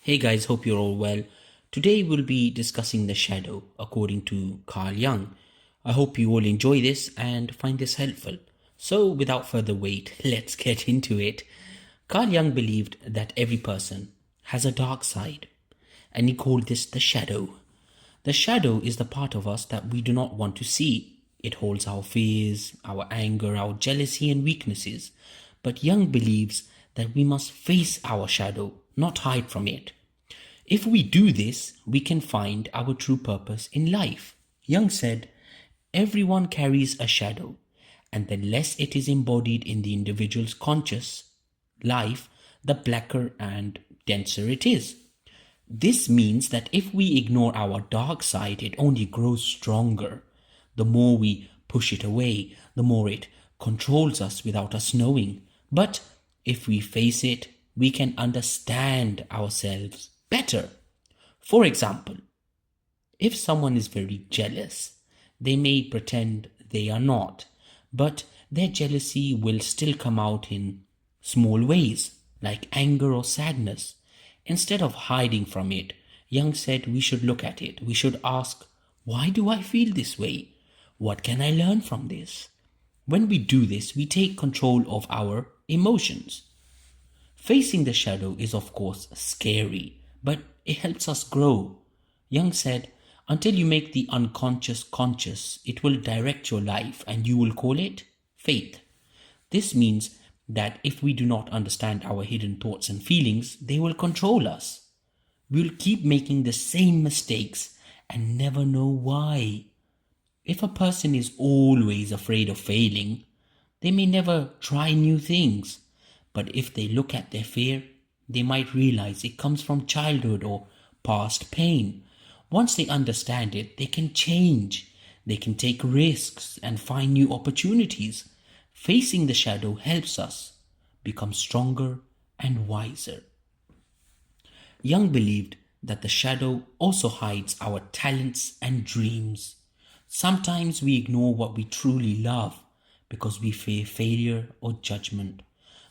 Hey guys, hope you're all well. Today we'll be discussing the shadow according to Carl Jung. I hope you all enjoy this and find this helpful. So, without further wait, let's get into it. Carl Jung believed that every person has a dark side, and he called this the shadow. The shadow is the part of us that we do not want to see. It holds our fears, our anger, our jealousy, and weaknesses. But Jung believes that we must face our shadow, not hide from it. If we do this, we can find our true purpose in life. Jung said, everyone carries a shadow, and the less it is embodied in the individual's conscious life, the blacker and denser it is. This means that if we ignore our dark side, it only grows stronger. The more we push it away, the more it controls us without us knowing. But if we face it, we can understand ourselves better. For example, if someone is very jealous, they may pretend they are not, but their jealousy will still come out in small ways, like anger or sadness. Instead of hiding from it, Jung said we should look at it. We should ask, why do I feel this way? What can I learn from this? When we do this, we take control of our emotions. Facing the shadow is, of course, scary, but it helps us grow. Jung said, until you make the unconscious conscious, it will direct your life and you will call it faith. This means that if we do not understand our hidden thoughts and feelings, they will control us. We will keep making the same mistakes and never know why. If a person is always afraid of failing, they may never try new things. But if they look at their fear, they might realize it comes from childhood or past pain. Once they understand it, they can change. They can take risks and find new opportunities. Facing the shadow helps us become stronger and wiser. Jung believed that the shadow also hides our talents and dreams. Sometimes we ignore what we truly love because we fear failure or judgment.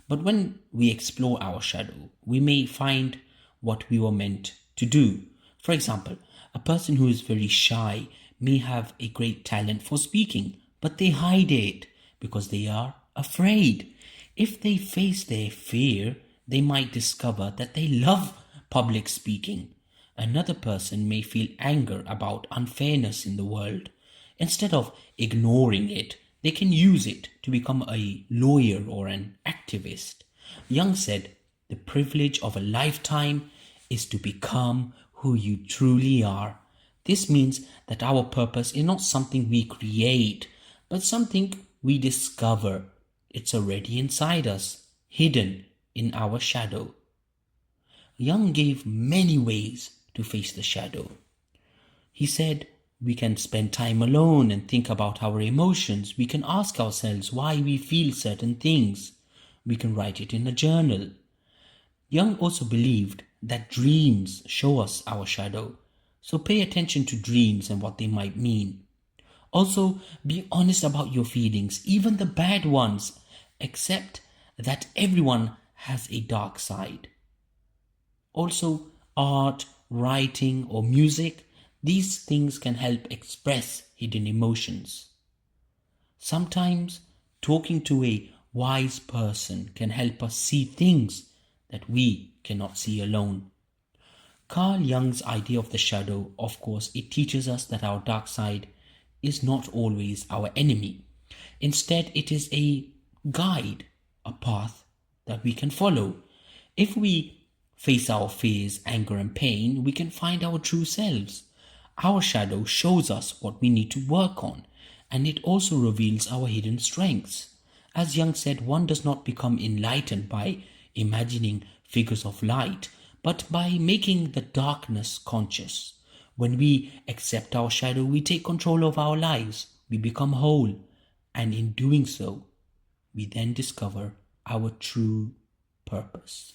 But when we explore our shadow, we may find what we were meant to do. For example, a person who is very shy may have a great talent for speaking, but they hide it because they are afraid. If they face their fear, they might discover that they love public speaking. Another person may feel anger about unfairness in the world. Instead of ignoring it, they can use it to become a lawyer or an activist. Jung said, the privilege of a lifetime is to become who you truly are. This means that our purpose is not something we create, but something we discover. It's already inside us, hidden in our shadow. Jung gave many ways to face the shadow. He said, we can spend time alone and think about our emotions. We can ask ourselves why we feel certain things. We can write it in a journal. Jung also believed that dreams show us our shadow. So pay attention to dreams and what they might mean. Also, be honest about your feelings, even the bad ones. Accept that everyone has a dark side. Also, art, writing, or music, these things can help express hidden emotions. Sometimes talking to a wise person can help us see things that we cannot see alone. Carl Jung's idea of the shadow, of course, it teaches us that our dark side is not always our enemy. Instead, it is a guide, a path that we can follow. If we face our fears, anger, and pain, we can find our true selves. Our shadow shows us what we need to work on, and it also reveals our hidden strengths. As Jung said, one does not become enlightened by imagining figures of light, but by making the darkness conscious. When we accept our shadow, we take control of our lives, we become whole, and in doing so, we then discover our true purpose.